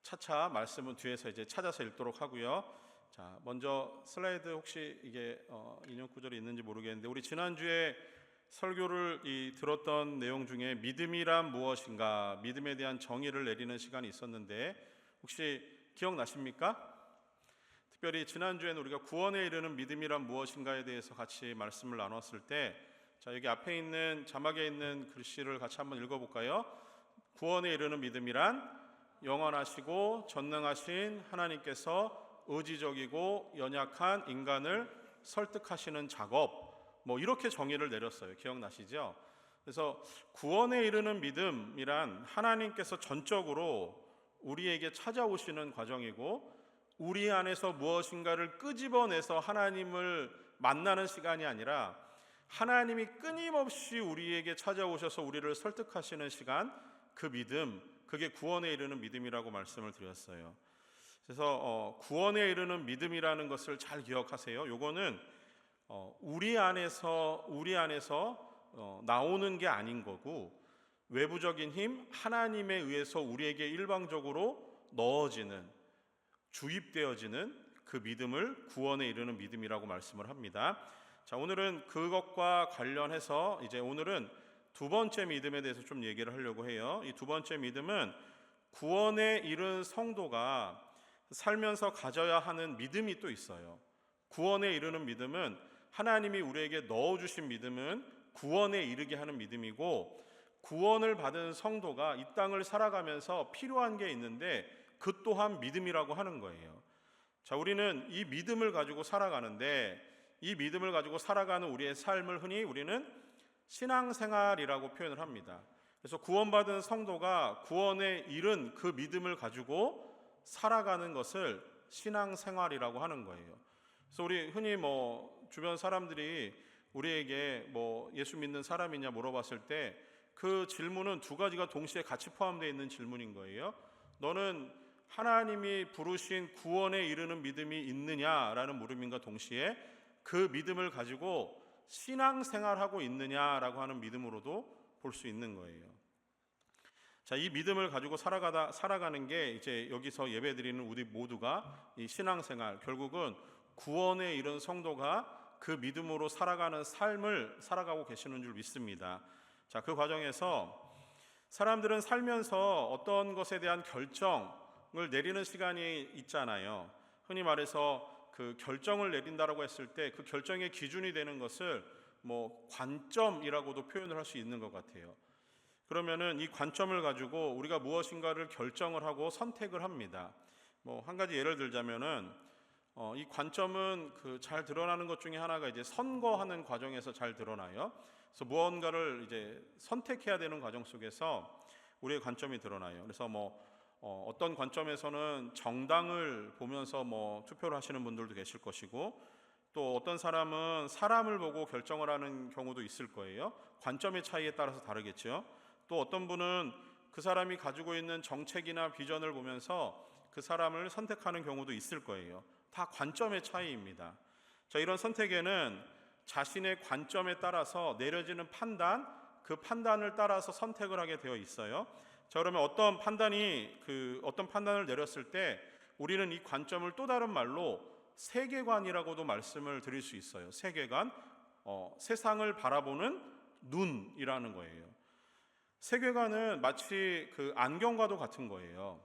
차차 말씀은 뒤에서 이제 찾아서 읽도록 하고요. 자, 먼저 슬라이드 혹시 이게 인용 구절이 있는지 모르겠는데, 우리 지난주에 설교를 들었던 내용 중에 믿음이란 무엇인가, 믿음에 대한 정의를 내리는 시간이 있었는데 혹시 기억나십니까? 특별히 지난주에는 우리가 구원에 이르는 믿음이란 무엇인가에 대해서 같이 말씀을 나눴을 때, 자, 여기 앞에 있는 자막에 있는 글씨를 같이 한번 읽어볼까요? 구원에 이르는 믿음이란 영원하시고 전능하신 하나님께서 의지적이고 연약한 인간을 설득하시는 작업, 이렇게 정의를 내렸어요. 기억나시죠? 그래서 구원에 이르는 믿음이란 하나님께서 전적으로 우리에게 찾아오시는 과정이고, 우리 안에서 무엇인가를 끄집어내서 하나님을 만나는 시간이 아니라 하나님이 끊임없이 우리에게 찾아오셔서 우리를 설득하시는 시간, 그 믿음, 그게 구원에 이르는 믿음이라고 말씀을 드렸어요. 그래서 구원에 이르는 믿음이라는 것을 잘 기억하세요. 요거는 우리 안에서 나오는 게 아닌 거고, 외부적인 힘, 하나님에 의해서 우리에게 일방적으로 넣어지는, 주입되어지는 그 믿음을 구원에 이르는 믿음이라고 말씀을 합니다. 자, 오늘은 그것과 관련해서 이제 오늘은 두 번째 믿음에 대해서 좀 얘기를 하려고 해요. 이 두 번째 믿음은 구원에 이른 성도가 살면서 가져야 하는 믿음이 또 있어요. 구원에 이르는 믿음은 하나님이 우리에게 넣어주신 믿음은 구원에 이르게 하는 믿음이고, 구원을 받은 성도가 이 땅을 살아가면서 필요한 게 있는데 그 또한 믿음이라고 하는 거예요. 자, 우리는 이 믿음을 가지고 살아가는데, 이 믿음을 가지고 살아가는 우리의 삶을 흔히 우리는 신앙생활이라고 표현을 합니다. 그래서 구원받은 성도가 구원에 이른 그 믿음을 가지고 살아가는 것을 신앙생활이라고 하는 거예요. 그래서 우리 흔히 주변 사람들이 우리에게 예수 믿는 사람이냐 물어봤을 때 그 질문은 두 가지가 동시에 같이 포함되어 있는 질문인 거예요. 너는 하나님이 부르신 구원에 이르는 믿음이 있느냐라는 물음인가 동시에 그 믿음을 가지고 신앙생활하고 있느냐라고 하는 믿음으로도 볼 수 있는 거예요. 자, 이 믿음을 가지고 살아가는 게 이제 여기서 예배드리는 우리 모두가 이 신앙생활, 결국은 구원에 이른 성도가 그 믿음으로 살아가는 삶을 살아가고 계시는 줄 믿습니다. 자, 그 과정에서 사람들은 살면서 어떤 것에 대한 결정을 내리는 시간이 있잖아요. 흔히 말해서 그 결정을 내린다라고 했을 때 그 결정의 기준이 되는 것을 관점이라고도 표현을 할 수 있는 것 같아요. 그러면은 이 관점을 가지고 우리가 무엇인가를 결정을 하고 선택을 합니다. 한 가지 예를 들자면은 이 관점은 잘 드러나는 것 중에 하나가 이제 선거하는 과정에서 잘 드러나요. 그래서 무언가를 이제 선택해야 되는 과정 속에서 우리의 관점이 드러나요. 그래서 어떤 관점에서는 정당을 보면서 투표를 하시는 분들도 계실 것이고, 또 어떤 사람은 사람을 보고 결정을 하는 경우도 있을 거예요. 관점의 차이에 따라서 다르겠죠. 또 어떤 분은 그 사람이 가지고 있는 정책이나 비전을 보면서 그 사람을 선택하는 경우도 있을 거예요. 다 관점의 차이입니다. 자, 이런 선택에는 자신의 관점에 따라서 내려지는 판단, 그 판단을 따라서 선택을 하게 되어 있어요. 자, 그러면 어떤 판단을 내렸을 때 우리는 이 관점을 또 다른 말로 세계관이라고도 말씀을 드릴 수 있어요. 세계관, 세상을 바라보는 눈이라는 거예요. 세계관은 마치 그 안경과도 같은 거예요.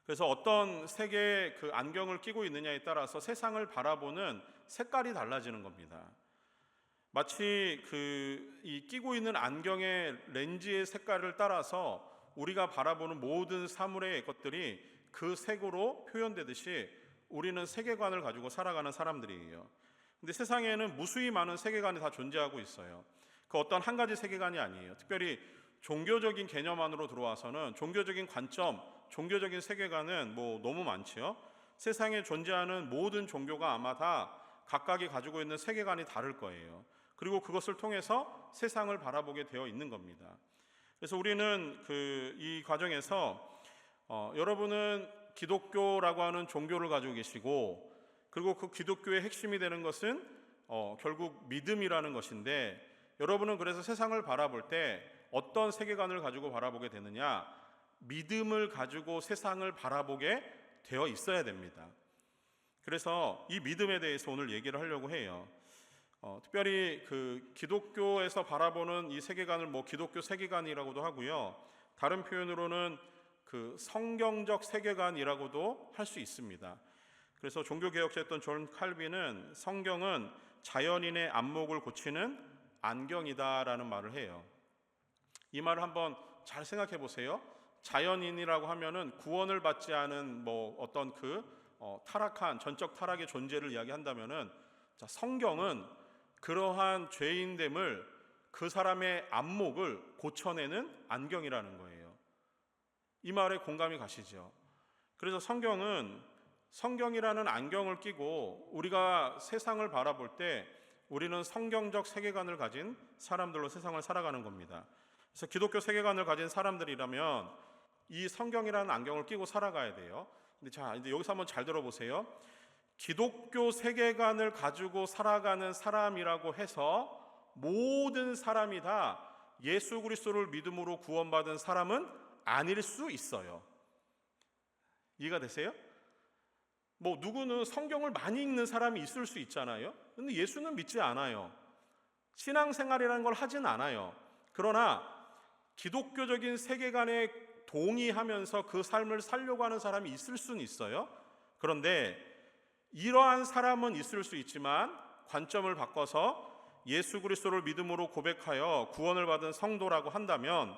그래서 어떤 색의 그 안경을 끼고 있느냐에 따라서 세상을 바라보는 색깔이 달라지는 겁니다. 마치 이 끼고 있는 안경의 렌즈의 색깔을 따라서 우리가 바라보는 모든 사물의 것들이 그 색으로 표현되듯이 우리는 세계관을 가지고 살아가는 사람들이에요. 근데 세상에는 무수히 많은 세계관이 다 존재하고 있어요. 그 어떤 한 가지 세계관이 아니에요. 특별히 종교적인 개념 안으로 들어와서는 종교적인 관점, 종교적인 세계관은 너무 많지요. 세상에 존재하는 모든 종교가 아마 다 각각이 가지고 있는 세계관이 다를 거예요. 그리고 그것을 통해서 세상을 바라보게 되어 있는 겁니다. 그래서 우리는 이 과정에서 여러분은 기독교라고 하는 종교를 가지고 계시고, 그리고 그 기독교의 핵심이 되는 것은 결국 믿음이라는 것인데, 여러분은 그래서 세상을 바라볼 때 어떤 세계관을 가지고 바라보게 되느냐? 믿음을 가지고 세상을 바라보게 되어 있어야 됩니다. 그래서 이 믿음에 대해서 오늘 얘기를 하려고 해요. 특별히 그 기독교에서 바라보는 이 세계관을 기독교 세계관이라고도 하고요. 다른 표현으로는 그 성경적 세계관이라고도 할 수 있습니다. 그래서 종교개혁자였던 존 칼빈은 성경은 자연인의 안목을 고치는 안경이다라는 말을 해요. 이 말을 한번 잘 생각해 보세요. 자연인이라고 하면은 구원을 받지 않은 어떤 타락한 전적 타락의 존재를 이야기한다면은, 성경은 그러한 죄인됨을 그 사람의 안목을 고쳐내는 안경이라는 거예요. 이 말에 공감이 가시죠? 그래서 성경이라는 안경을 끼고 우리가 세상을 바라볼 때 우리는 성경적 세계관을 가진 사람들로 세상을 살아가는 겁니다. 그래서 기독교 세계관을 가진 사람들이라면 이 성경이라는 안경을 끼고 살아가야 돼요. 근데 이제 여기서 한번 잘 들어보세요. 기독교 세계관을 가지고 살아가는 사람이라고 해서 모든 사람이 다 예수 그리스도를 믿음으로 구원받은 사람은 아닐 수 있어요. 이해가 되세요? 누구는 성경을 많이 읽는 사람이 있을 수 있잖아요. 근데 예수는 믿지 않아요. 신앙생활이라는 걸 하진 않아요. 그러나 기독교적인 세계관에 동의하면서 그 삶을 살려고 하는 사람이 있을 수는 있어요. 그런데 이러한 사람은 있을 수 있지만 관점을 바꿔서 예수 그리스도를 믿음으로 고백하여 구원을 받은 성도라고 한다면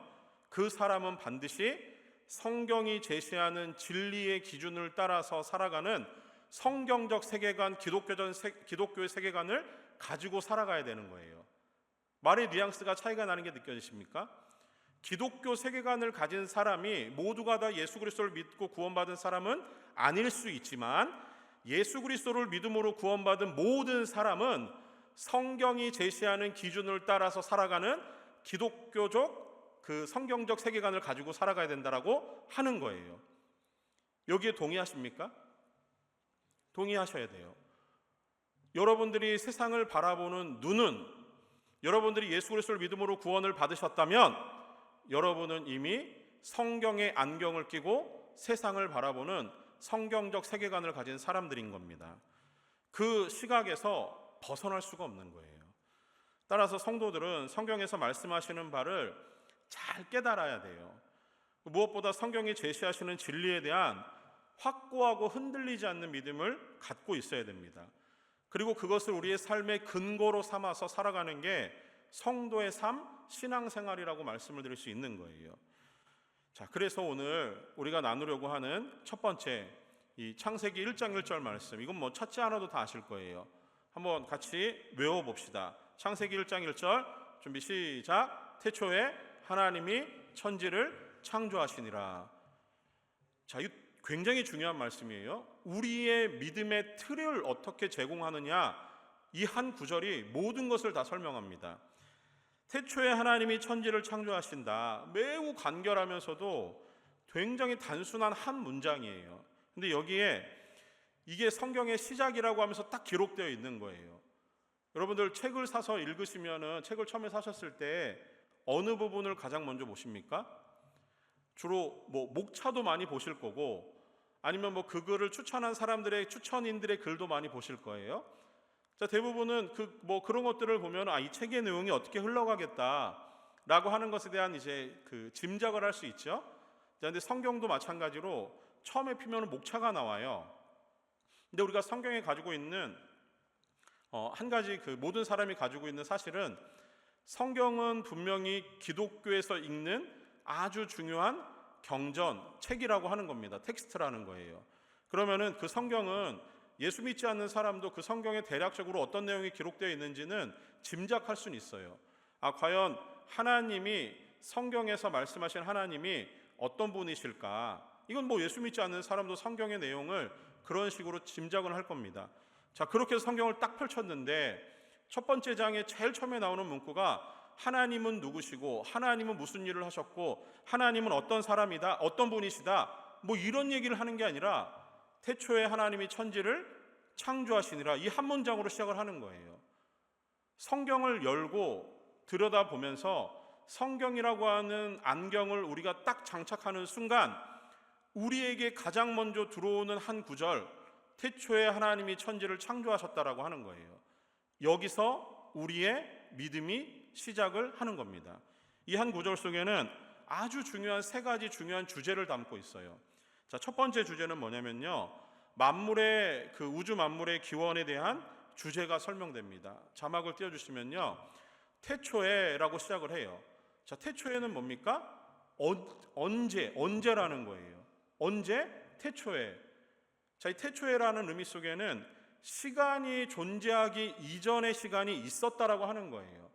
그 사람은 반드시 성경이 제시하는 진리의 기준을 따라서 살아가는 성경적 세계관, 기독교의 세계관을 가지고 살아가야 되는 거예요. 말의 뉘앙스가 차이가 나는 게 느껴지십니까? 기독교 세계관을 가진 사람이 모두가 다 예수 그리스도를 믿고 구원받은 사람은 아닐 수 있지만 예수 그리스도를 믿음으로 구원받은 모든 사람은 성경이 제시하는 기준을 따라서 살아가는 기독교적 그 성경적 세계관을 가지고 살아가야 된다라고 하는 거예요. 여기에 동의하십니까? 동의하셔야 돼요. 여러분들이 세상을 바라보는 눈은, 여러분들이 예수 그리스도를 믿음으로 구원을 받으셨다면 여러분은 이미 성경의 안경을 끼고 세상을 바라보는 성경적 세계관을 가진 사람들인 겁니다. 그 시각에서 벗어날 수가 없는 거예요. 따라서 성도들은 성경에서 말씀하시는 바를 잘 깨달아야 돼요. 무엇보다 성경이 제시하시는 진리에 대한 확고하고 흔들리지 않는 믿음을 갖고 있어야 됩니다. 그리고 그것을 우리의 삶의 근거로 삼아서 살아가는 게 성도의 삶, 신앙생활이라고 말씀을 드릴 수 있는 거예요. 그래서 오늘 우리가 나누려고 하는 첫 번째 이 창세기 1장 1절 말씀, 이건 찾지 않아도 다 아실 거예요. 한번 같이 외워봅시다. 창세기 1장 1절 준비 시작. 태초에 하나님이 천지를 창조하시니라. 이 굉장히 중요한 말씀이에요. 우리의 믿음의 틀을 어떻게 제공하느냐, 이 한 구절이 모든 것을 다 설명합니다. 태초에 하나님이 천지를 창조하신다. 매우 간결하면서도 굉장히 단순한 한 문장이에요. 근데 여기에 이게 성경의 시작이라고 하면서 딱 기록되어 있는 거예요. 여러분들 책을 사서 읽으시면은, 책을 처음에 사셨을 때 어느 부분을 가장 먼저 보십니까? 주로 목차도 많이 보실 거고, 아니면 그 글을 추천한 사람들의 추천인들의 글도 많이 보실 거예요. 대부분은 그런 것들을 보면 이 책의 내용이 어떻게 흘러가겠다라고 하는 것에 대한 이제 짐작을 할 수 있죠. 그런데 성경도 마찬가지로 처음에 피면 목차가 나와요. 근데 우리가 성경에 가지고 있는 한 가지 모든 사람이 가지고 있는 사실은, 성경은 분명히 기독교에서 읽는 아주 중요한 경전, 책이라고 하는 겁니다. 텍스트라는 거예요. 그러면은 그 성경은 예수 믿지 않는 사람도 그 성경에 대략적으로 어떤 내용이 기록되어 있는지는 짐작할 수는 있어요. 과연 하나님이, 성경에서 말씀하신 하나님이 어떤 분이실까? 이건 예수 믿지 않는 사람도 성경의 내용을 그런 식으로 짐작을 할 겁니다. 그렇게 해서 성경을 딱 펼쳤는데 첫 번째 장에 제일 처음에 나오는 문구가 하나님은 누구시고, 하나님은 무슨 일을 하셨고, 하나님은 어떤 사람이다, 어떤 분이시다, 이런 얘기를 하는 게 아니라 태초에 하나님이 천지를 창조하시니라, 이 한 문장으로 시작을 하는 거예요. 성경을 열고 들여다보면서 성경이라고 하는 안경을 우리가 딱 장착하는 순간 우리에게 가장 먼저 들어오는 한 구절, 태초에 하나님이 천지를 창조하셨다라고 하는 거예요. 여기서 우리의 믿음이 시작을 하는 겁니다. 이 한 구절 속에는 아주 중요한 세 가지 중요한 주제를 담고 있어요. 자, 첫 번째 주제는 뭐냐면요, 만물의 그 우주 만물의 기원에 대한 주제가 설명됩니다. 자막을 띄워주시면요, 태초에라고 시작을 해요. 자, 태초에는 뭡니까? 언제라는 거예요. 언제? 태초에. 자, 이 태초에라는 의미 속에는 시간이 존재하기 이전의 시간이 있었다라고 하는 거예요.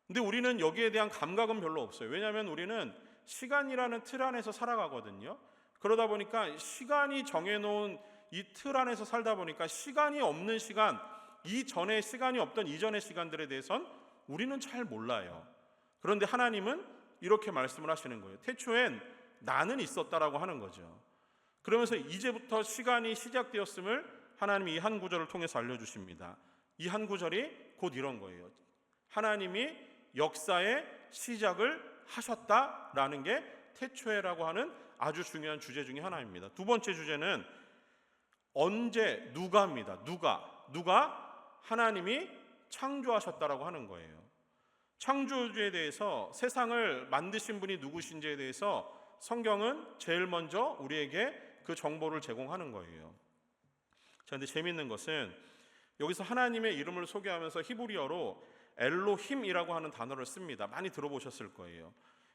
근데 우리는 여기에 대한 감각은 별로 없어요. 왜냐하면 우리는 시간이라는 틀 안에서 살아가거든요. 그러다 보니까 시간이 정해놓은 이 틀 안에서 살다 보니까 시간이 없는 시간, 이전에 시간이 없던 이전의 시간들에 대해선 우리는 잘 몰라요. 그런데 하나님은 이렇게 말씀을 하시는 거예요. 태초엔 나는 있었다라고 하는 거죠. 그러면서 이제부터 시간이 시작되었음을 하나님이 이 한 구절을 통해서 알려주십니다. 이 한 구절이 곧 이런 거예요. 하나님이 역사의 시작을 하셨다라는 게 태초에라고 하는 아주 중요한 주제 중에 하나입니다. 두 번째 주제는 언제, 누가입니다. 누가 하나님이 창조하셨다라고 하는 거예요. 창조주에 대해서, 세상을 만드신 분이 누구신지에 대해서 성경은 제일 먼저 우리에게 그 정보를 제공하는 거예요. 자, 근데 재미있는 것은 여기서 하나님의 이름을 소개하면서 히브리어로 엘로힘이라고 하는 단어를 씁니다. 많이 들어보셨을 거예요.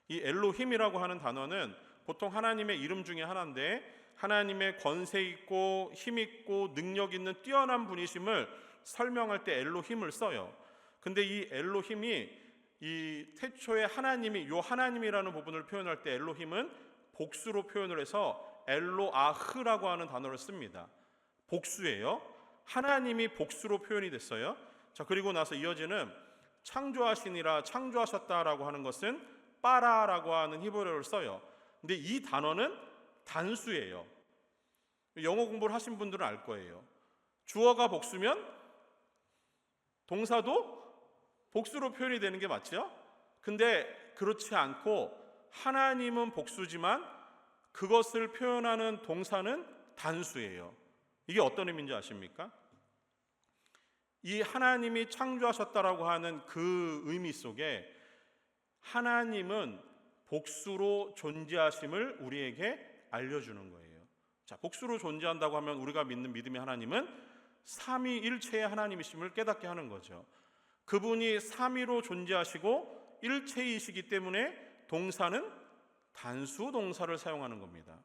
이 엘로힘이라고 하는 단어는 보통 하나님의 이름 중에 하나인데, 하나님의 권세 있고 힘 있고 능력 있는 뛰어난 분이심을 설명할 때 엘로힘을 써요. 근데 이 엘로힘이 이 태초에 하나님이, 요 하나님이라는 부분을 표현할 때 엘로힘은 복수로 표현을 해서 엘로아흐라고 하는 단어를 씁니다. 복수예요. 하나님이 복수로 표현이 됐어요. 자, 그리고 나서 이어지는 창조하시니라, 창조하셨다라고 하는 것은 빠라라고 하는 히브리어를 써요. 근데 이 단어는 단수예요. 영어 공부를 하신 분들은 알 거예요. 주어가 복수면 동사도 복수로 표현이 되는 게 맞죠? 근데 그렇지 않고 하나님은 복수지만 그것을 표현하는 동사는 단수예요. 이게 어떤 의미인지 아십니까? 이 하나님이 창조하셨다라고 하는 그 의미 속에 하나님은 복수로 존재하심을 우리에게 알려주는 거예요. 자, 복수로 존재한다고 하면 우리가 믿는 믿음의 하나님은 삼위일체의 하나님이심을 깨닫게 하는 거죠. 그분이 삼위로 존재하시고 일체이시기 때문에 동사는 단수 동사를 사용하는 겁니다.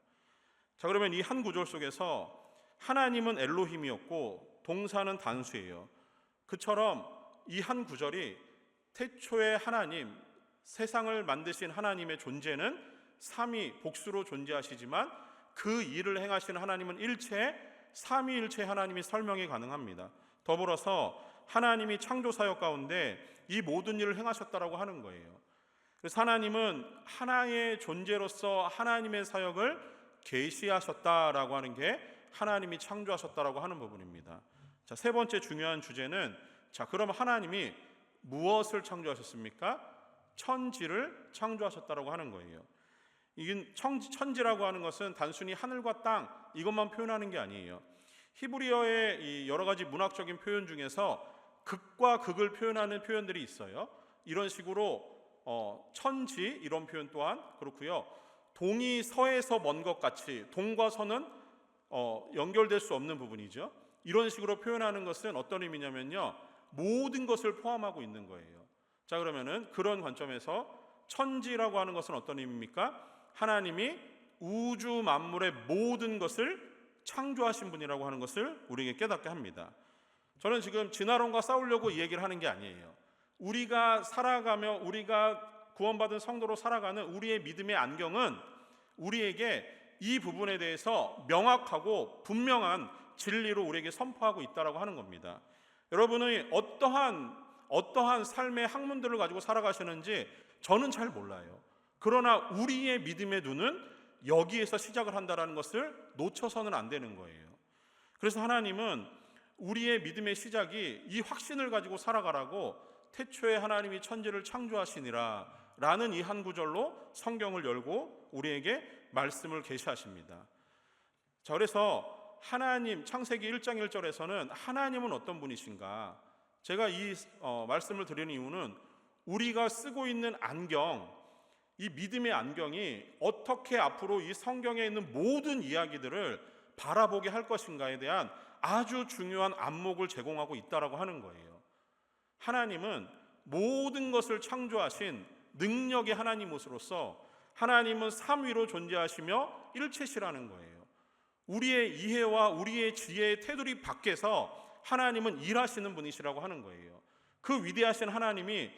자, 그러면 이 한 구절 속에서 하나님은 엘로힘이었고 동사는 단수예요. 그처럼 이 한 구절이 태초의 하나님, 세상을 만드신 하나님의 존재는 삼위 복수로 존재하시지만 그 일을 행하시는 하나님은 일체, 삼위일체 하나님이 설명이 가능합니다. 더불어서 하나님이 창조 사역 가운데 이 모든 일을 행하셨다라고 하는 거예요. 그래서 하나님은 하나의 존재로서 하나님의 사역을 계시하셨다라고 하는 게 하나님이 창조하셨다라고 하는 부분입니다. 자, 세 번째 중요한 주제는, 자, 그럼 하나님이 무엇을 창조하셨습니까? 천지를 창조하셨다라고 하는 거예요. 이게 천지라고 하는 것은 단순히 하늘과 땅 이것만 표현하는 게 아니에요. 히브리어의 이 여러 가지 문학적인 표현 중에서 극과 극을 표현하는 표현들이 있어요. 이런 식으로 천지 이런 표현 또한 그렇고요. 동이 서에서 먼 것 같이, 동과 서는 연결될 수 없는 부분이죠. 이런 식으로 표현하는 것은 어떤 의미냐면요, 모든 것을 포함하고 있는 거예요. 자, 그러면은 그런 관점에서 천지라고 하는 것은 어떤 의미입니까? 하나님이 우주 만물의 모든 것을 창조하신 분이라고 하는 것을 우리에게 깨닫게 합니다. 저는 지금 진화론과 싸우려고 이 얘기를 하는 게 아니에요. 우리가 살아가며 우리가 구원받은 성도로 살아가는 우리의 믿음의 안경은 우리에게 이 부분에 대해서 명확하고 분명한 진리로 우리에게 선포하고 있다라고 하는 겁니다. 여러분의 어떠한 삶의 학문들을 가지고 살아가시는지 저는 잘 몰라요. 그러나 우리의 믿음의 눈은 여기에서 시작을 한다는 것을 놓쳐서는 안 되는 거예요. 그래서 하나님은 우리의 믿음의 시작이 이 확신을 가지고 살아가라고 태초에 하나님이 천지를 창조하시니라 라는 이 한 구절로 성경을 열고 우리에게 말씀을 계시하십니다. 자, 그래서 하나님, 창세기 1장 1절에서는 하나님은 어떤 분이신가? 제가 이 말씀을 드리는 이유는 우리가 쓰고 있는 안경, 이 믿음의 안경이 어떻게 앞으로 이 성경에 있는 모든 이야기들을 바라보게 할 것인가에 대한 아주 중요한 안목을 제공하고 있다라고 하는 거예요. 하나님은 모든 것을 창조하신 능력의 하나님으로서 하나님은 삼위로 존재하시며 일체시라는 거예요. 우리의 이해와 우리의 지혜의 테두리 밖에서 하나님은 일하시는 분이시라고 하는 거예요. 그 위대하신 하나님이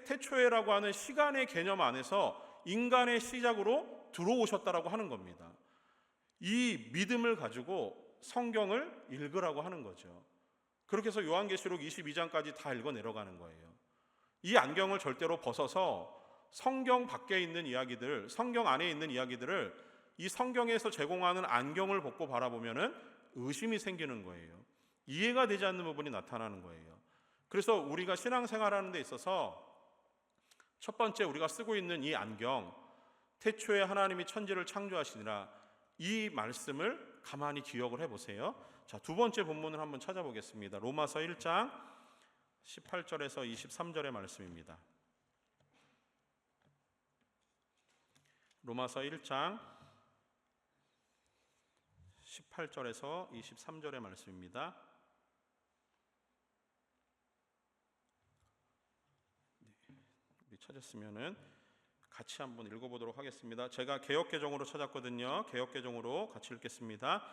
태초에라고 하는 시간의 개념 안에서 인간의 시작으로 들어오셨다라고 하는 겁니다. 이 믿음을 가지고 성경을 읽으라고 하는 거죠. 그렇게 해서 요한계시록 22장까지 다 읽어 내려가는 거예요. 이 안경을 절대로 벗어서 성경 밖에 있는 이야기들, 성경 안에 있는 이야기들을 이 성경에서 제공하는 안경을 벗고 바라보면은 의심이 생기는 거예요. 이해가 되지 않는 부분이 나타나는 거예요. 그래서 우리가 신앙생활하는 데 있어서 첫 번째 우리가 쓰고 있는 이 안경, 태초에 하나님이 천지를 창조하시니라, 이 말씀을 가만히 기억을 해보세요. 자, 두 번째 본문을 한번 찾아보겠습니다. 로마서 1장 18절에서 23절의 말씀입니다. 로마서 1장 18절에서 23절의 말씀입니다. 우리 찾았으면은 같이 한번 읽어보도록 하겠습니다. 제가 개역개정으로 찾았거든요. 개역개정으로 같이 읽겠습니다.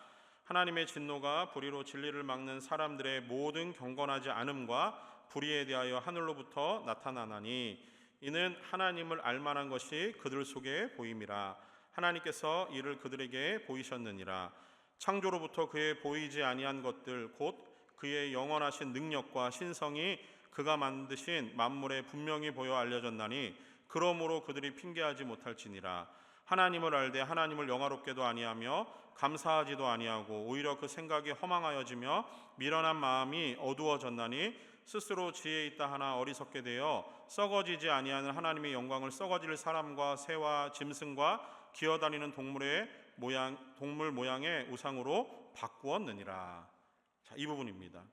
하나님의 진노가 불의로 진리를 막는 사람들의 모든 경건하지 않음과 불의에 대하여 하늘로부터 나타나나니 이는 하나님을 알만한 것이 그들 속에 보임이라. 하나님께서 이를 그들에게 보이셨느니라. 창조로부터 그의 보이지 아니한 것들 곧 그의 영원하신 능력과 신성이 그가 만드신 만물에 분명히 보여 알려졌나니 그러므로 그들이 핑계하지 못할지니라. 하나님을 알되 하나님을 영화롭게도 아니하며 감사하지도 아니하고 오히려 그 생각이 허망하여지며 미련한 마음이 어두워졌나니 스스로 지혜 있다 하나 어리석게 되어 썩어지지 아니하는 하나님의 영광을 썩어질 사람과 새와 짐승과 기어다니는 동물 모양의 우상으로 바꾸었느니라. 자, 이 부분입니다.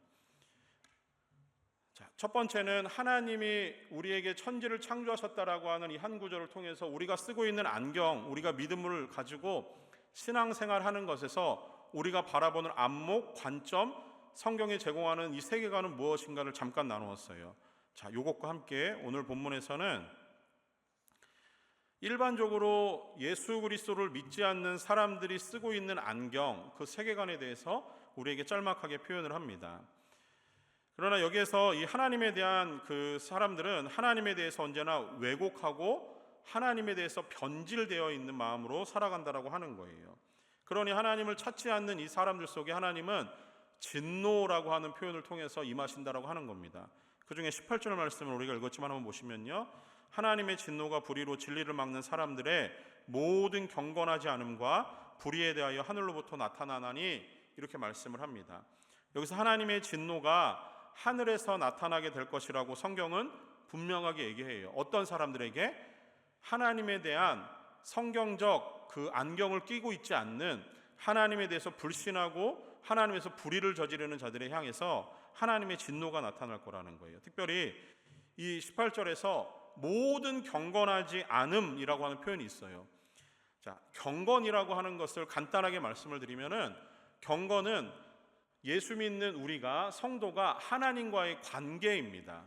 자, 첫 번째는 하나님이 우리에게 천지를 창조하셨다라고 하는 이 한 구절을 통해서 우리가 쓰고 있는 안경, 우리가 믿음을 가지고 신앙생활하는 것에서 우리가 바라보는 안목, 관점, 성경이 제공하는 이 세계관은 무엇인가를 잠깐 나누었어요. 자, 요것과 함께 오늘 본문에서는 일반적으로 예수 그리스도를 믿지 않는 사람들이 쓰고 있는 안경, 그 세계관에 대해서 우리에게 짤막하게 표현을 합니다. 그러나 여기에서 이 하나님에 대한 그 사람들은 하나님에 대해서 언제나 왜곡하고 하나님에 대해서 변질되어 있는 마음으로 살아간다라고 하는 거예요. 그러니 하나님을 찾지 않는 이 사람들 속에 하나님은 진노라고 하는 표현을 통해서 임하신다라고 하는 겁니다. 그 중에 18절 말씀을 우리가 읽었지만 한번 보시면요, 하나님의 진노가 불의로 진리를 막는 사람들의 모든 경건하지 않음과 불의에 대하여 하늘로부터 나타나나니 이렇게 말씀을 합니다. 여기서 하나님의 진노가 하늘에서 나타나게 될 것이라고 성경은 분명하게 얘기해요. 어떤 사람들에게? 하나님에 대한 성경적 그 안경을 끼고 있지 않는, 하나님에 대해서 불신하고 하나님에서 불의를 저지르는 자들에 향해서 하나님의 진노가 나타날 거라는 거예요. 특별히 이 18절에서 모든 경건하지 않음이라고 하는 표현이 있어요. 자, 경건이라고 하는 것을 간단하게 말씀을 드리면은, 경건은 예수 믿는 우리가, 성도가 하나님과의 관계입니다.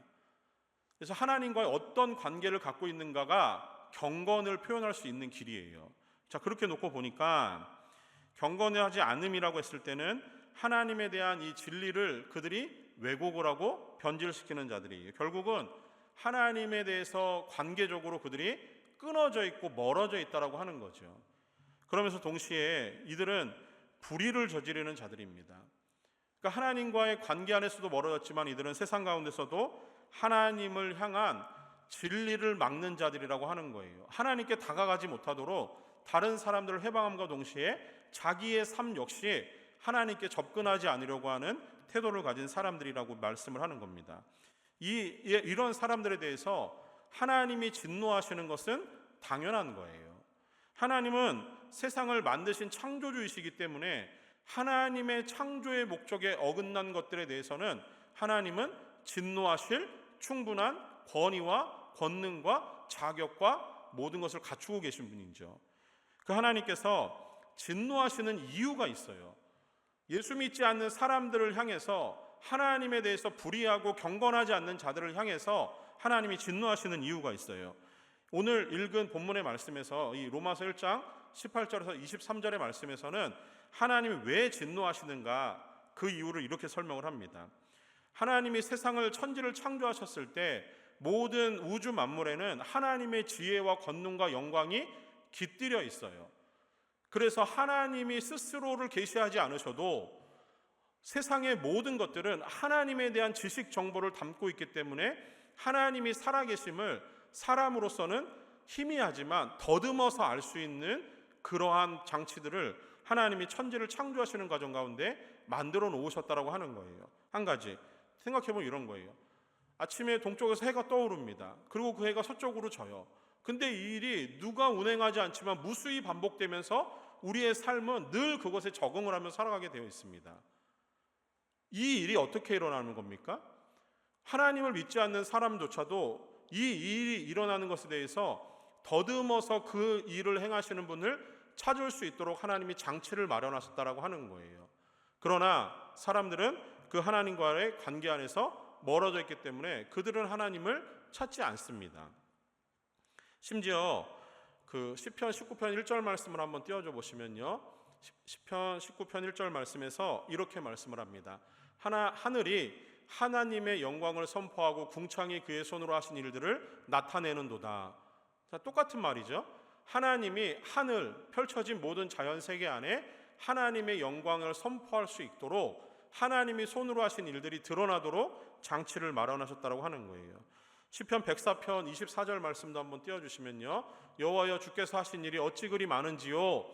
그래서 하나님과의 어떤 관계를 갖고 있는가가 경건을 표현할 수 있는 길이에요. 자, 그렇게 놓고 보니까 경건하지 않음이라고 했을 때는 하나님에 대한 이 진리를 그들이 왜곡을 하고 변질시키는 자들이에요. 결국은 하나님에 대해서 관계적으로 그들이 끊어져 있고 멀어져 있다라고 하는 거죠. 그러면서 동시에 이들은 불의를 저지르는 자들입니다. 그러니까 하나님과의 관계 안에서도 멀어졌지만 이들은 세상 가운데서도 하나님을 향한 진리를 막는 자들이라고 하는 거예요. 하나님께 다가가지 못하도록 다른 사람들을 해방함과 동시에 자기의 삶 역시 하나님께 접근하지 않으려고 하는 태도를 가진 사람들이라고 말씀을 하는 겁니다. 이런 사람들에 대해서 하나님이 진노하시는 것은 당연한 거예요. 하나님은 세상을 만드신 창조주이시기 때문에 하나님의 창조의 목적에 어긋난 것들에 대해서는 하나님은 진노하실 충분한 권위와 권능과 자격과 모든 것을 갖추고 계신 분이죠. 그 하나님께서 진노하시는 이유가 있어요. 예수 믿지 않는 사람들을 향해서, 하나님에 대해서 불의하고 경건하지 않는 자들을 향해서 하나님이 진노하시는 이유가 있어요. 오늘 읽은 본문의 말씀에서, 이 로마서 1장 18절에서 23절의 말씀에서는 하나님이 왜 진노하시는가, 그 이유를 이렇게 설명을 합니다. 하나님이 세상을, 천지를 창조하셨을 때 모든 우주 만물에는 하나님의 지혜와 권능과 영광이 깃들여 있어요. 그래서 하나님이 스스로를 계시하지 않으셔도 세상의 모든 것들은 하나님에 대한 지식 정보를 담고 있기 때문에 하나님이 살아계심을 사람으로서는 희미하지만 더듬어서 알 수 있는 그러한 장치들을 하나님이 천지를 창조하시는 과정 가운데 만들어 놓으셨다라고 하는 거예요. 한 가지 생각해보면 이런 거예요. 아침에 동쪽에서 해가 떠오릅니다. 그리고 그 해가 서쪽으로 져요. 근데 이 일이 누가 운행하지 않지만 무수히 반복되면서 우리의 삶은 늘 그것에 적응을 하며 살아가게 되어 있습니다. 이 일이 어떻게 일어나는 겁니까? 하나님을 믿지 않는 사람조차도 이 일이 일어나는 것에 대해서 더듬어서 그 일을 행하시는 분을 찾을 수 있도록 하나님이 장치를 마련하셨다라고 하는 거예요. 그러나 사람들은 그 하나님과의 관계 안에서 멀어져 있기 때문에 그들은 하나님을 찾지 않습니다. 심지어 그 시편 19편 1절 말씀을 한번 띄워줘 보시면요, 시편 19편 1절 말씀에서 이렇게 말씀을 합니다. 하늘이 하나님의 영광을 선포하고 궁창이 그의 손으로 하신 일들을 나타내는도다. 자, 똑같은 말이죠. 하나님이 하늘, 펼쳐진 모든 자연세계 안에 하나님의 영광을 선포할 수 있도록 하나님이 손으로 하신 일들이 드러나도록 장치를 마련하셨다고 하는 거예요. 시편 104편 24절 말씀도 한번 띄워주시면요, 여호와여 주께서 하신 일이 어찌 그리 많은지요,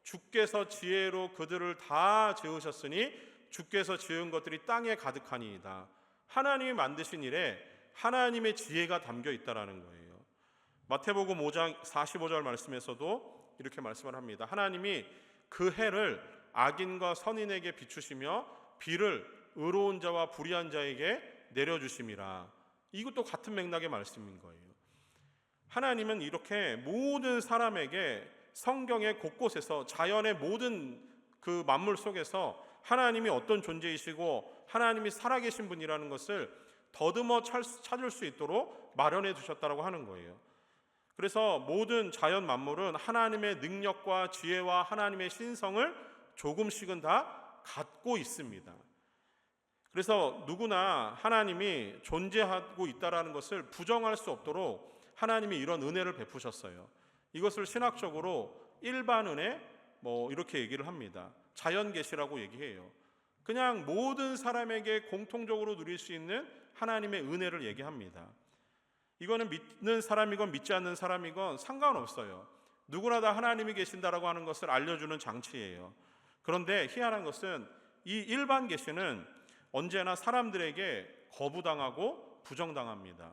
주께서 지혜로 그들을 다 지으셨으니 주께서 지은 것들이 땅에 가득하니이다. 하나님이 만드신 일에 하나님의 지혜가 담겨 있다라는 거예요. 마태복음 5장 45절 말씀에서도 이렇게 말씀을 합니다. 하나님이 그 해를 악인과 선인에게 비추시며 비를 의로운 자와 불의한 자에게 내려주심이라. 이것도 같은 맥락의 말씀인 거예요. 하나님은 이렇게 모든 사람에게 성경의 곳곳에서, 자연의 모든 그 만물 속에서 하나님이 어떤 존재이시고 하나님이 살아계신 분이라는 것을 더듬어 찾을 수 있도록 마련해 두셨다고 하는 거예요. 그래서 모든 자연 만물은 하나님의 능력과 지혜와 하나님의 신성을 조금씩은 다 갖고 있습니다. 그래서 누구나 하나님이 존재하고 있다는 것을 부정할 수 없도록 하나님이 이런 은혜를 베푸셨어요. 이것을 신학적으로 일반 은혜 이렇게 얘기를 합니다. 자연 계시라고 얘기해요. 그냥 모든 사람에게 공통적으로 누릴 수 있는 하나님의 은혜를 얘기합니다. 이거는 믿는 사람이건 믿지 않는 사람이건 상관없어요. 누구나 다 하나님이 계신다라고 하는 것을 알려주는 장치예요. 그런데 희한한 것은 이 일반 계시는 언제나 사람들에게 거부당하고 부정당합니다.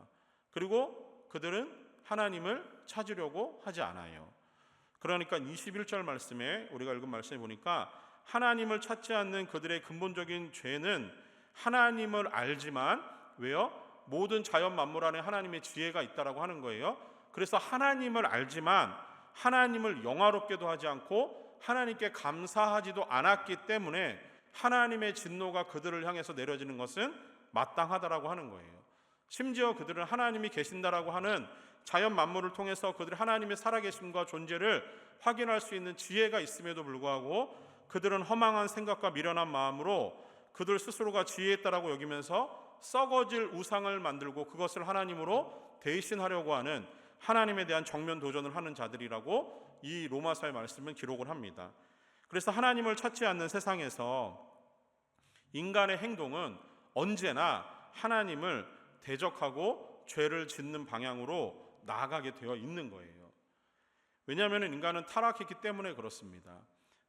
그리고 그들은 하나님을 찾으려고 하지 않아요. 그러니까 21절 말씀에 우리가 읽은 말씀에 보니까 하나님을 찾지 않는 그들의 근본적인 죄는 하나님을 알지만, 왜요? 모든 자연 만물 안에 하나님의 지혜가 있다라고 하는 거예요. 그래서 하나님을 알지만 하나님을 영화롭게도 하지 않고 하나님께 감사하지도 않았기 때문에 하나님의 진노가 그들을 향해서 내려지는 것은 마땅하다라고 하는 거예요. 심지어 그들은 하나님이 계신다라고 하는 자연 만물을 통해서 그들이 하나님의 살아계심과 존재를 확인할 수 있는 지혜가 있음에도 불구하고 그들은 허망한 생각과 미련한 마음으로 그들 스스로가 지혜있다라고 여기면서 썩어질 우상을 만들고 그것을 하나님으로 대신하려고 하는, 하나님에 대한 정면 도전을 하는 자들이라고 이 로마서의 말씀은 기록을 합니다. 그래서 하나님을 찾지 않는 세상에서 인간의 행동은 언제나 하나님을 대적하고 죄를 짓는 방향으로 나아가게 되어 있는 거예요. 왜냐하면 인간은 타락했기 때문에 그렇습니다.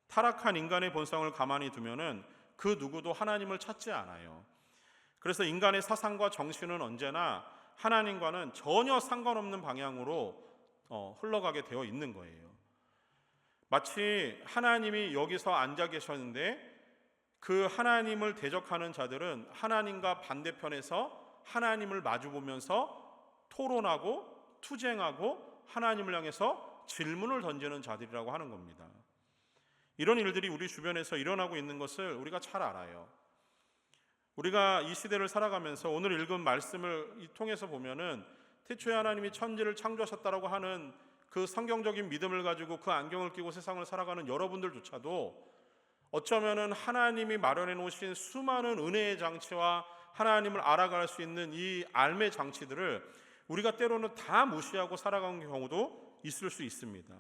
타락한 인간의 본성을 가만히 두면은 그 누구도 하나님을 찾지 않아요. 그래서 인간의 사상과 정신은 언제나 하나님과는 전혀 상관없는 방향으로 흘러가게 되어 있는 거예요. 마치 하나님이 여기서 앉아 계셨는데 그 하나님을 대적하는 자들은 하나님과 반대편에서 하나님을 마주보면서 토론하고 투쟁하고 하나님을 향해서 질문을 던지는 자들이라고 하는 겁니다. 이런 일들이 우리 주변에서 일어나고 있는 것을 우리가 잘 알아요. 우리가 이 시대를 살아가면서 오늘 읽은 말씀을 통해서 보면은 태초에 하나님이 천지를 창조하셨다라고 하는 그 성경적인 믿음을 가지고 그 안경을 끼고 세상을 살아가는 여러분들조차도 어쩌면은 하나님이 마련해 놓으신 수많은 은혜의 장치와 하나님을 알아갈 수 있는 이 알매 장치들을 우리가 때로는 다 무시하고 살아가는 경우도 있을 수 있습니다.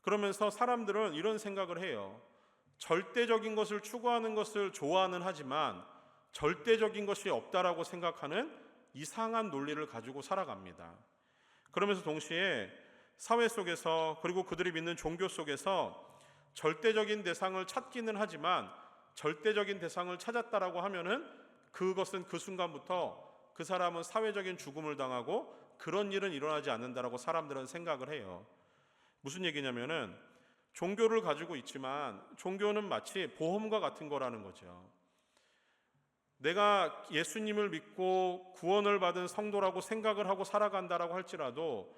그러면서 사람들은 이런 생각을 해요. 절대적인 것을 추구하는 것을 좋아는 하지만 절대적인 것이 없다라고 생각하는 이상한 논리를 가지고 살아갑니다. 그러면서 동시에 사회 속에서 그리고 그들이 믿는 종교 속에서 절대적인 대상을 찾기는 하지만 절대적인 대상을 찾았다라고 하면은 그것은 그 순간부터 그 사람은 사회적인 죽음을 당하고 그런 일은 일어나지 않는다라고 사람들은 생각을 해요. 무슨 얘기냐면은 종교를 가지고 있지만 종교는 마치 보험과 같은 거라는 거죠. 내가 예수님을 믿고 구원을 받은 성도라고 생각을 하고 살아간다라고 할지라도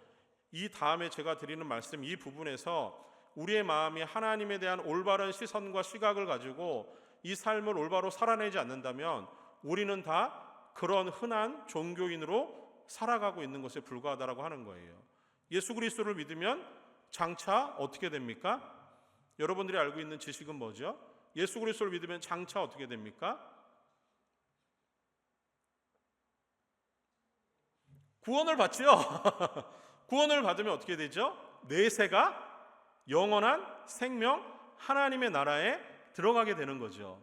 이 다음에 제가 드리는 말씀 이 부분에서 우리의 마음이 하나님에 대한 올바른 시선과 시각을 가지고 이 삶을 올바로 살아내지 않는다면 우리는 다 그런 흔한 종교인으로 살아가고 있는 것에 불과하다라고 하는 거예요. 예수 그리스도를 믿으면 장차 어떻게 됩니까? 여러분들이 알고 있는 지식은 뭐죠? 예수 그리스도를 믿으면 장차 어떻게 됩니까? 구원을 받죠. 구원을 받으면 어떻게 되죠? 내세가 영원한 생명 하나님의 나라에 들어가게 되는 거죠.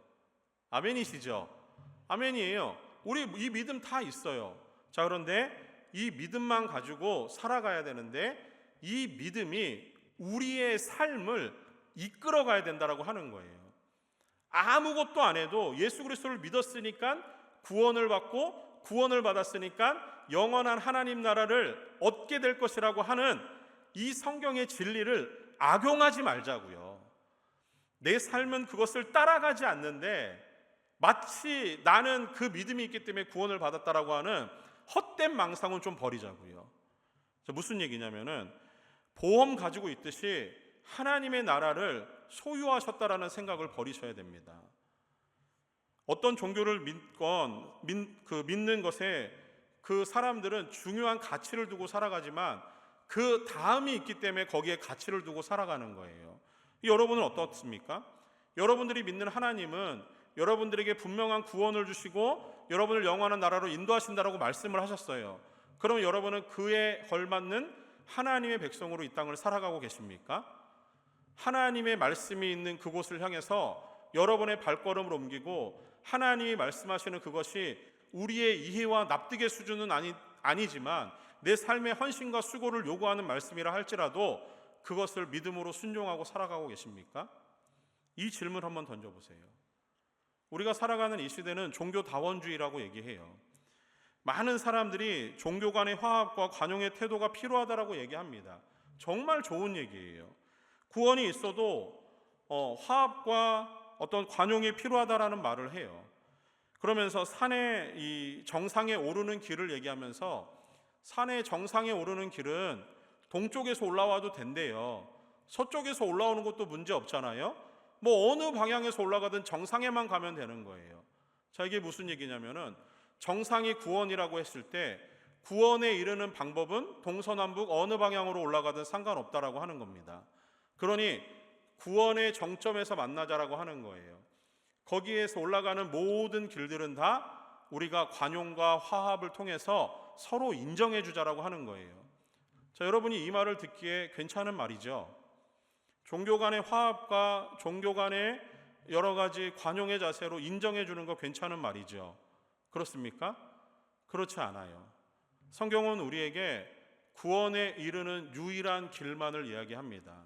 아멘이시죠? 아멘이에요. 우리 이 믿음 다 있어요. 자, 그런데 이 믿음만 가지고 살아가야 되는데 이 믿음이 우리의 삶을 이끌어가야 된다라고 하는 거예요. 아무것도 안 해도 예수 그리스도를 믿었으니까 구원을 받고 구원을 받았으니까 영원한 하나님 나라를 얻게 될 것이라고 하는 이 성경의 진리를 악용하지 말자고요. 내 삶은 그것을 따라가지 않는데 마치 나는 그 믿음이 있기 때문에 구원을 받았다라고 하는 헛된 망상은 좀 버리자고요. 무슨 얘기냐면은 보험 가지고 있듯이 하나님의 나라를 소유하셨다라는 생각을 버리셔야 됩니다. 어떤 종교를 믿는 것에 그 사람들은 중요한 가치를 두고 살아가지만 그 다음이 있기 때문에 거기에 가치를 두고 살아가는 거예요. 여러분은 어떻습니까? 여러분들이 믿는 하나님은 여러분들에게 분명한 구원을 주시고 여러분을 영원한 나라로 인도하신다라고 말씀을 하셨어요. 그럼 여러분은 그에 걸맞는 하나님의 백성으로 이 땅을 살아가고 계십니까? 하나님의 말씀이 있는 그곳을 향해서 여러분의 발걸음을 옮기고 하나님이 말씀하시는 그것이 우리의 이해와 납득의 수준은 아니지만 내 삶의 헌신과 수고를 요구하는 말씀이라 할지라도 그것을 믿음으로 순종하고 살아가고 계십니까? 이 질문 한번 던져보세요. 우리가 살아가는 이 시대는 종교다원주의라고 얘기해요. 많은 사람들이 종교 간의 화합과 관용의 태도가 필요하다라고 얘기합니다. 정말 좋은 얘기예요. 구원이 있어도 화합과 어떤 관용이 필요하다라는 말을 해요. 그러면서 산의 이 정상에 오르는 길을 얘기하면서 산의 정상에 오르는 길은 동쪽에서 올라와도 된대요. 서쪽에서 올라오는 것도 문제 없잖아요. 뭐 어느 방향에서 올라가든 정상에만 가면 되는 거예요. 자, 이게 무슨 얘기냐면은 정상이 구원이라고 했을 때 구원에 이르는 방법은 동서남북 어느 방향으로 올라가든 상관없다라고 하는 겁니다. 그러니 구원의 정점에서 만나자라고 하는 거예요. 거기에서 올라가는 모든 길들은 다 우리가 관용과 화합을 통해서 서로 인정해 주자라고 하는 거예요. 자, 여러분이 이 말을 듣기에 괜찮은 말이죠. 종교 간의 화합과 종교 간의 여러 가지 관용의 자세로 인정해 주는 거 괜찮은 말이죠. 그렇습니까? 그렇지 않아요. 성경은 우리에게 구원에 이르는 유일한 길만을 이야기합니다.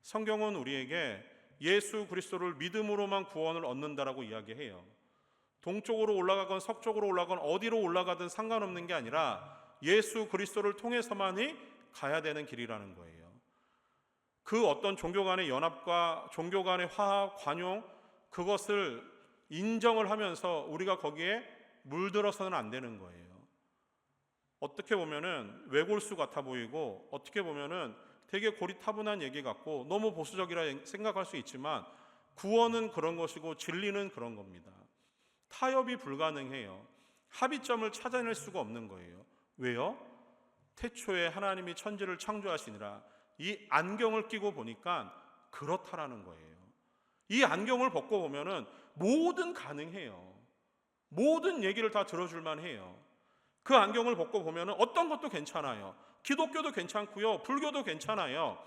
성경은 우리에게 예수 그리스도를 믿음으로만 구원을 얻는다라고 이야기해요. 동쪽으로 올라가건 서쪽으로 올라가건 어디로 올라가든 상관없는 게 아니라 예수 그리스도를 통해서만이 가야 되는 길이라는 거예요. 그 어떤 종교 간의 연합과 종교 간의 화합, 관용, 그것을 인정을 하면서 우리가 거기에 물들어서는 안 되는 거예요. 어떻게 보면은 외골수 같아 보이고 어떻게 보면은 되게 고리타분한 얘기 같고 너무 보수적이라 생각할 수 있지만 구원은 그런 것이고 진리는 그런 겁니다. 타협이 불가능해요. 합의점을 찾아낼 수가 없는 거예요. 왜요? 태초에 하나님이 천지를 창조하시니라. 이 안경을 끼고 보니까 그렇다라는 거예요. 이 안경을 벗고 보면은 뭐든 가능해요. 모든 얘기를 다 들어줄만 해요. 그 안경을 벗고 보면은 어떤 것도 괜찮아요. 기독교도 괜찮고요, 불교도 괜찮아요,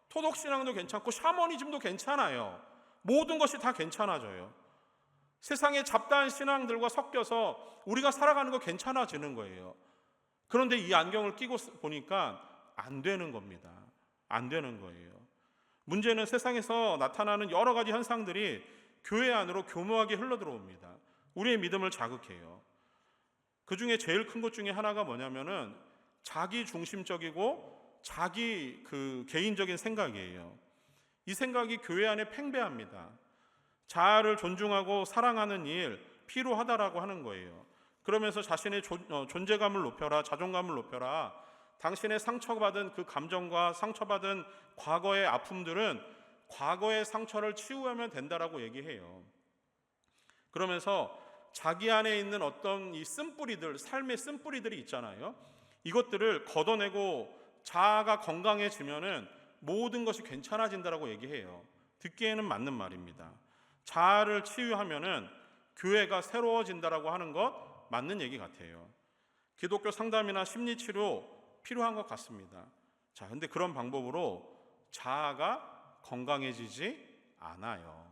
토독신앙도 괜찮고 샤머니즘도 괜찮아요. 모든 것이 다 괜찮아져요. 세상의 잡다한 신앙들과 섞여서 우리가 살아가는 거 괜찮아지는 거예요. 그런데 이 안경을 끼고 보니까 안 되는 겁니다. 안 되는 거예요. 문제는 세상에서 나타나는 여러 가지 현상들이 교회 안으로 교묘하게 흘러들어옵니다. 우리의 믿음을 자극해요. 그 중에 제일 큰 것 중에 하나가 뭐냐면은 자기 중심적이고 자기 개인적인 생각이에요. 이 생각이 교회 안에 팽배합니다. 자아를 존중하고 사랑하는 일 필요하다라고 하는 거예요. 그러면서 자신의 존재감을 높여라, 자존감을 높여라. 당신의 상처받은 그 감정과 상처받은 과거의 아픔들은 과거의 상처를 치유하면 된다라고 얘기해요. 그러면서 자기 안에 있는 어떤 이 쓴뿌리들, 삶의 쓴뿌리들이 있잖아요. 이것들을 걷어내고 자아가 건강해지면은 모든 것이 괜찮아진다라고 얘기해요. 듣기에는 맞는 말입니다. 자아를 치유하면은 교회가 새로워진다라고 하는 것 맞는 얘기 같아요. 기독교 상담이나 심리치료 필요한 것 같습니다. 자, 근데 그런 방법으로 자아가 건강해지지 않아요.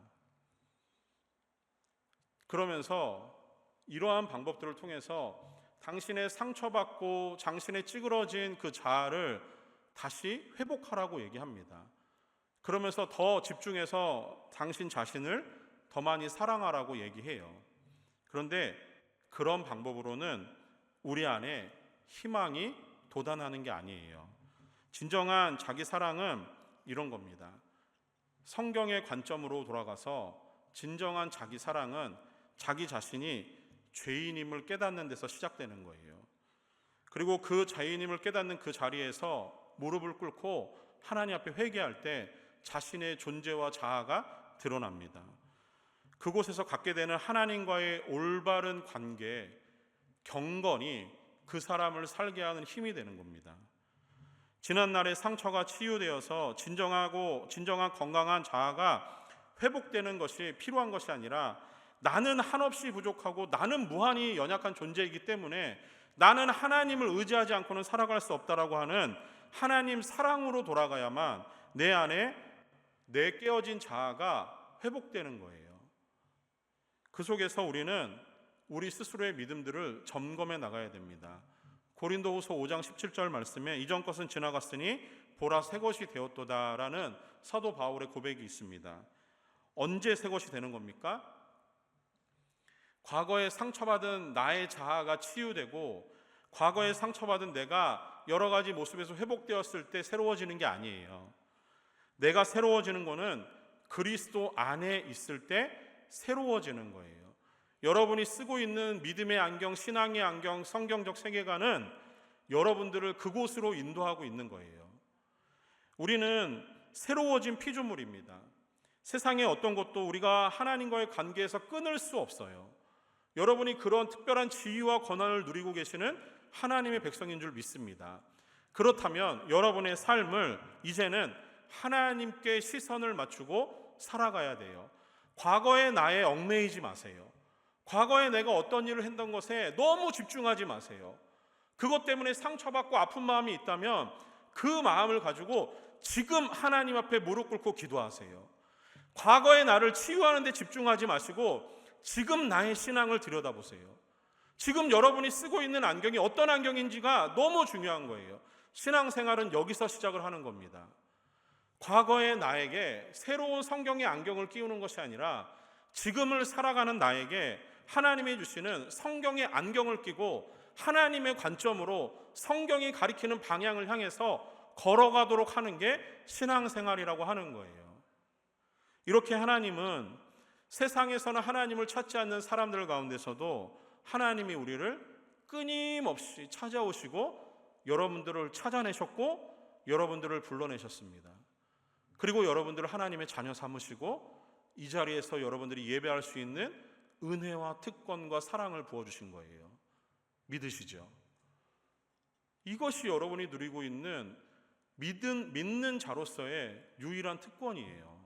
그러면서 이러한 방법들을 통해서 당신의 상처받고 당신의 찌그러진 그 자아를 다시 회복하라고 얘기합니다. 그러면서 더 집중해서 당신 자신을 더 많이 사랑하라고 얘기해요. 그런데 그런 방법으로는 우리 안에 희망이 돋아나는 게 아니에요. 진정한 자기 사랑은 이런 겁니다. 성경의 관점으로 돌아가서 진정한 자기 사랑은 자기 자신이 죄인임을 깨닫는 데서 시작되는 거예요. 그리고 그 죄인임을 깨닫는 그 자리에서 무릎을 꿇고 하나님 앞에 회개할 때 자신의 존재와 자아가 드러납니다. 그곳에서 갖게 되는 하나님과의 올바른 관계, 경건이 그 사람을 살게 하는 힘이 되는 겁니다. 지난날의 상처가 치유되어서 진정한 건강한 자아가 회복되는 것이 필요한 것이 아니라 나는 한없이 부족하고 나는 무한히 연약한 존재이기 때문에 나는 하나님을 의지하지 않고는 살아갈 수 없다라고 하는 하나님 사랑으로 돌아가야만 내 안에 내 깨어진 자아가 회복되는 거예요. 그 속에서 우리는 우리 스스로의 믿음들을 점검해 나가야 됩니다. 고린도후서 5장 17절 말씀에 이전 것은 지나갔으니 보라 새 것이 되었도다라는 사도 바울의 고백이 있습니다. 언제 새 것이 되는 겁니까? 과거에 상처받은 나의 자아가 치유되고 과거에 상처받은 내가 여러 가지 모습에서 회복되었을 때 새로워지는 게 아니에요. 내가 새로워지는 거는 그리스도 안에 있을 때 새로워지는 거예요. 여러분이 쓰고 있는 믿음의 안경, 신앙의 안경, 성경적 세계관은 여러분들을 그곳으로 인도하고 있는 거예요. 우리는 새로워진 피조물입니다. 세상의 어떤 것도 우리가 하나님과의 관계에서 끊을 수 없어요. 여러분이 그런 특별한 지위와 권한을 누리고 계시는 하나님의 백성인 줄 믿습니다. 그렇다면 여러분의 삶을 이제는 하나님께 시선을 맞추고 살아가야 돼요. 과거의 나에 얽매이지 마세요. 과거에 내가 어떤 일을 했던 것에 너무 집중하지 마세요. 그것 때문에 상처받고 아픈 마음이 있다면 그 마음을 가지고 지금 하나님 앞에 무릎 꿇고 기도하세요. 과거의 나를 치유하는 데 집중하지 마시고 지금 나의 신앙을 들여다보세요. 지금 여러분이 쓰고 있는 안경이 어떤 안경인지가 너무 중요한 거예요. 신앙생활은 여기서 시작을 하는 겁니다. 과거의 나에게 새로운 성경의 안경을 끼우는 것이 아니라 지금을 살아가는 나에게 하나님이 주시는 성경의 안경을 끼고 하나님의 관점으로 성경이 가리키는 방향을 향해서 걸어가도록 하는 게 신앙생활이라고 하는 거예요. 이렇게 하나님은 세상에서는 하나님을 찾지 않는 사람들 가운데서도 하나님이 우리를 끊임없이 찾아오시고 여러분들을 찾아내셨고 여러분들을 불러내셨습니다. 그리고 여러분들을 하나님의 자녀 삼으시고 이 자리에서 여러분들이 예배할 수 있는 은혜와 특권과 사랑을 부어주신 거예요. 믿으시죠? 이것이 여러분이 누리고 있는 믿는 자로서의 유일한 특권이에요.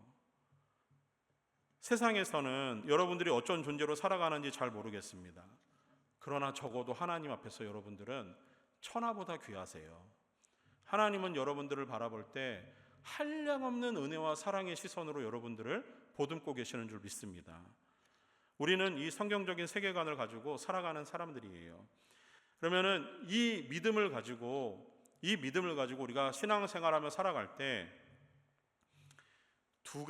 세상에서는 여러분들이 어떤 존재로 살아가는지 잘 모르겠습니다. 그러나 적어도 하나님 앞에서 여러분들은 천하보다 귀하세요. 하나님은 여러분들을 바라볼 때 한량없는 은혜와 사랑의 시선으로 여러분들을 보듬고 계시는 줄 믿습니다. 우리는 이 성경적인 세계관을 가지고 살아가는 사람들이에요. 그러면은 이 믿음을 가지고 우리가 신앙생활하며 살아갈 때 두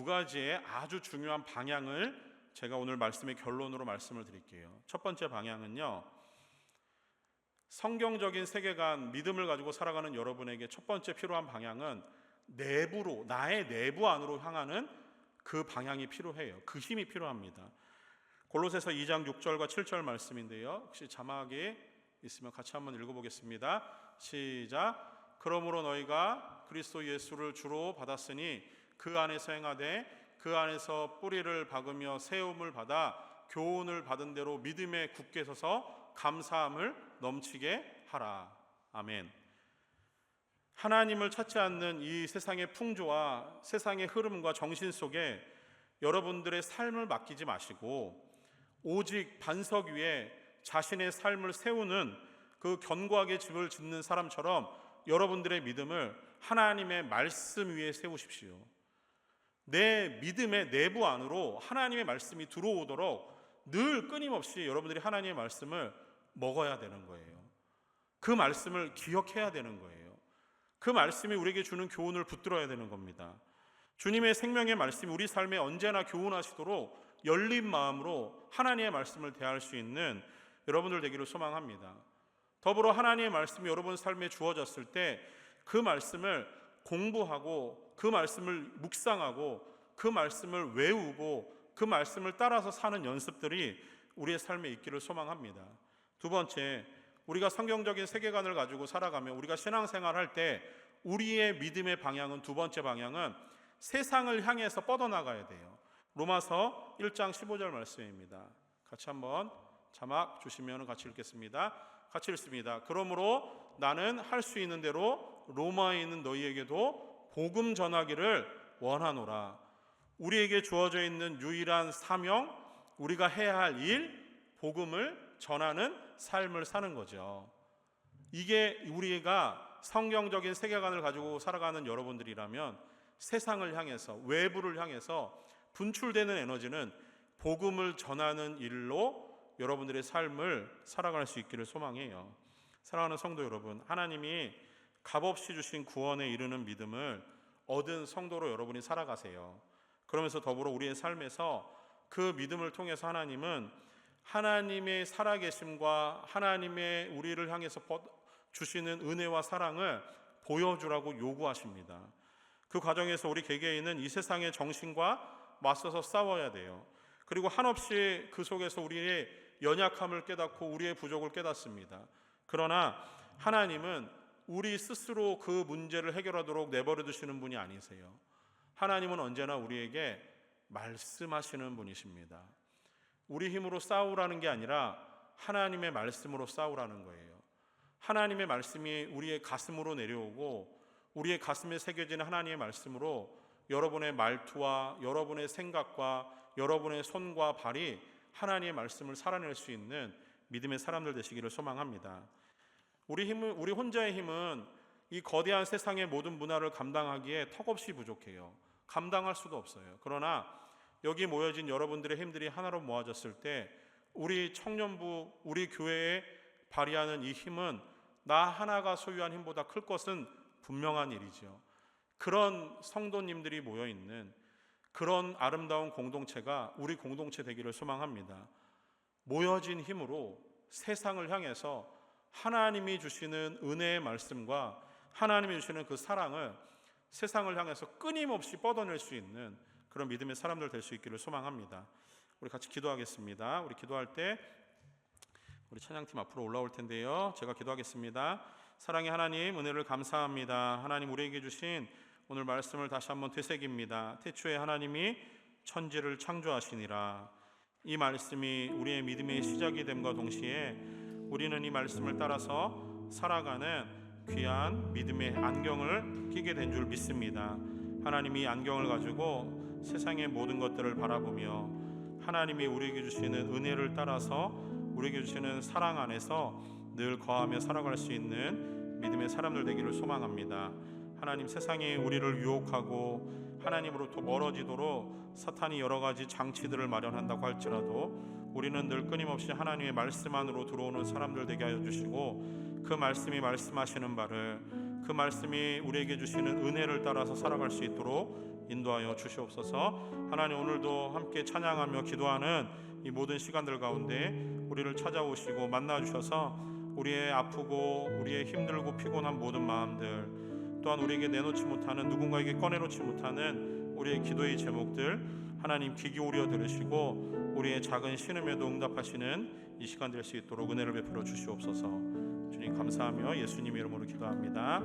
가지의 아주 중요한 방향을 제가 오늘 말씀의 결론으로 말씀을 드릴게요. 첫 번째 방향은요, 성경적인 세계관, 믿음을 가지고 살아가는 여러분에게 첫 번째 필요한 방향은 내부로, 나의 내부 안으로 향하는 그 방향이 필요해요. 그 힘이 필요합니다. 골로새서 2장 6절과 7절 말씀인데요, 혹시 자막이 있으면 같이 한번 읽어보겠습니다. 시작. 그러므로 너희가 그리스도 예수를 주로 받았으니 그 안에서 행하되 그 안에서 뿌리를 박으며 세움을 받아 교훈을 받은 대로 믿음에 굳게 서서 감사함을 넘치게 하라. 아멘. 하나님을 찾지 않는 이 세상의 풍조와 세상의 흐름과 정신 속에 여러분들의 삶을 맡기지 마시고 오직 반석 위에 자신의 삶을 세우는 그 견고하게 집을 짓는 사람처럼 여러분들의 믿음을 하나님의 말씀 위에 세우십시오. 내 믿음의 내부 안으로 하나님의 말씀이 들어오도록 늘 끊임없이 여러분들이 하나님의 말씀을 먹어야 되는 거예요. 그 말씀을 기억해야 되는 거예요. 그 말씀이 우리에게 주는 교훈을 붙들어야 되는 겁니다. 주님의 생명의 말씀이 우리 삶에 언제나 교훈하시도록 열린 마음으로 하나님의 말씀을 대할 수 있는 여러분들 되기를 소망합니다. 더불어 하나님의 말씀이 여러분 삶에 주어졌을 때 그 말씀을 공부하고 그 말씀을 묵상하고 그 말씀을 외우고 그 말씀을 따라서 사는 연습들이 우리의 삶에 있기를 소망합니다. 두 번째, 우리가 성경적인 세계관을 가지고 살아가며 우리가 신앙생활할 때 우리의 믿음의 방향은, 두 번째 방향은 세상을 향해서 뻗어나가야 돼요. 로마서 1장 15절 말씀입니다. 같이 한번 자막 주시면 같이 읽겠습니다. 같이 읽습니다. 그러므로 나는 할 수 있는 대로 로마에 있는 너희에게도 복음 전하기를 원하노라. 우리에게 주어져 있는 유일한 사명, 우리가 해야 할 일, 복음을 전하는 삶을 사는 거죠. 이게 우리가 성경적인 세계관을 가지고 살아가는 여러분들이라면 세상을 향해서, 외부를 향해서 분출되는 에너지는 복음을 전하는 일로 여러분들의 삶을 살아갈 수 있기를 소망해요. 사랑하는 성도 여러분, 하나님이 값없이 주신 구원에 이르는 믿음을 얻은 성도로 여러분이 살아가세요. 그러면서 더불어 우리의 삶에서 그 믿음을 통해서 하나님은 하나님의 살아계심과 하나님의 우리를 향해서 주시는 은혜와 사랑을 보여주라고 요구하십니다. 그 과정에서 우리 개개인은 이 세상의 정신과 맞서서 싸워야 돼요. 그리고 한없이 그 속에서 우리의 연약함을 깨닫고 우리의 부족을 깨닫습니다. 그러나 하나님은 우리 스스로 그 문제를 해결하도록 내버려 두시는 분이 아니세요. 하나님은 언제나 우리에게 말씀하시는 분이십니다. 우리 힘으로 싸우라는 게 아니라 하나님의 말씀으로 싸우라는 거예요. 하나님의 말씀이 우리의 가슴으로 내려오고 우리의 가슴에 새겨지는 하나님의 말씀으로 여러분의 말투와 여러분의 생각과 여러분의 손과 발이 하나님의 말씀을 살아낼 수 있는 믿음의 사람들 되시기를 소망합니다. 우리 혼자의 힘은 이 거대한 세상의 모든 문화를 감당하기에 턱없이 부족해요. 감당할 수도 없어요. 그러나 여기 모여진 여러분들의 힘들이 하나로 모아졌을 때 우리 청년부, 우리 교회에 발휘하는 이 힘은 나 하나가 소유한 힘보다 클 것은 분명한 일이죠. 그런 성도님들이 모여있는 그런 아름다운 공동체가 우리 공동체 되기를 소망합니다. 모여진 힘으로 세상을 향해서 하나님이 주시는 은혜의 말씀과 하나님이 주시는 그 사랑을 세상을 향해서 끊임없이 뻗어낼 수 있는 그런 믿음의 사람들 될 수 있기를 소망합니다. 우리 같이 기도하겠습니다. 우리 기도할 때 우리 찬양팀 앞으로 올라올 텐데요, 제가 기도하겠습니다. 사랑의 하나님, 은혜를 감사합니다. 하나님, 우리에게 주신 오늘 말씀을 다시 한번 되새깁니다. 태초에 하나님이 천지를 창조하시니라. 이 말씀이 우리의 믿음의 시작이 됨과 동시에 우리는 이 말씀을 따라서 살아가는 귀한 믿음의 안경을 끼게 된 줄 믿습니다. 하나님이 안경을 가지고 세상의 모든 것들을 바라보며 하나님이 우리에게 주시는 은혜를 따라서 우리에게 주시는 사랑 안에서 늘 거하며 살아갈 수 있는 믿음의 사람들 되기를 소망합니다. 하나님, 세상이 우리를 유혹하고 하나님으로부터 멀어지도록 사탄이 여러 가지 장치들을 마련한다고 할지라도 우리는 늘 끊임없이 하나님의 말씀 안으로 들어오는 사람들 되게 하여 주시고, 그 말씀이 말씀하시는 바를, 그 말씀이 우리에게 주시는 은혜를 따라서 살아갈 수 있도록 인도하여 주시옵소서. 하나님, 오늘도 함께 찬양하며 기도하는 이 모든 시간들 가운데 우리를 찾아오시고 만나주셔서 우리의 아프고 우리의 힘들고 피곤한 모든 마음들, 또한 우리에게 내놓지 못하는, 누군가에게 꺼내놓지 못하는 우리의 기도의 제목들 하나님 귀 기울여 들으시고 우리의 작은 신음에도 응답하시는 이 시간 될 수 있도록 은혜를 베풀어 주시옵소서. 주님 감사하며 예수님 이름으로 기도합니다.